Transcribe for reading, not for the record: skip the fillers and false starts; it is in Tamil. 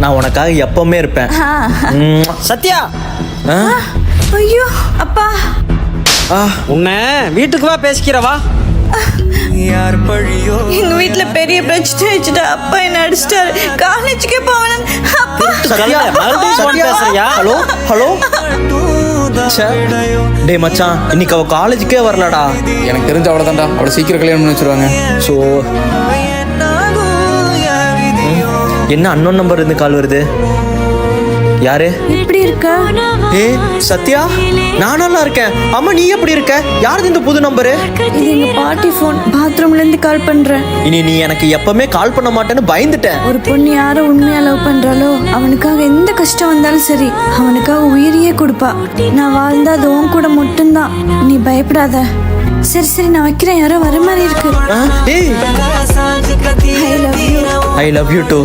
நான் உனக்காக எப்பவுமே இருப்பேன். சத்யா. ஐயோ அப்பா, உன்னை வீட்டுக்கு வா பேசிக்கிறவா. எங்க வீட்டுல பெரிய பிரச்சனை வச்சுட்டா. அப்பா என்ன அடிச்சிட்டாரு. காலேஜுக்கே போவேன். அப்பா சத்யா, பேசுறியா? Hello hello. டேய் மச்சான், இன்னைக்கு அவ காலேஜுக்கே வரலடா. எனக்கு தெரிஞ்ச அவ்வளோதான்டா, அவளை சீக்கிரம் கல்யாணம் பண்ணி வச்சிருவாங்க. ஸோ என்ன அன்னோன் நம்பர் இருந்து கால் வருது? யாரு? எப்படி இருக்க? சத்யா, நான் நல்லா இருக்கேன். அம்மா நீ எப்படி இருக்க? யாரு இந்த புது நம்பரு? இது எங்க பாட்டி போன். பாத்ரூம்ல இருந்து கால் பண்றேன். இனி நீ எனக்கு எப்பவுமே கால் பண்ண மாட்டேன்னு பயந்துட்டேன். ஒரு பொண்ணு யாரை உண்மையா லவ் பண்றாளோ அவனுக்காக எந்த கஷ்டம் வந்தாலும் சரி அவனுக்காக உயிரையே கொடுப்பா. நான் வாழ்ந்தா அது உன் கூட மட்டும்தான். நீ பயப்படாத. சரி சரி, நான் வைக்கிறேன். யாரோ வர மாதிரி இருக்கு. I love you two.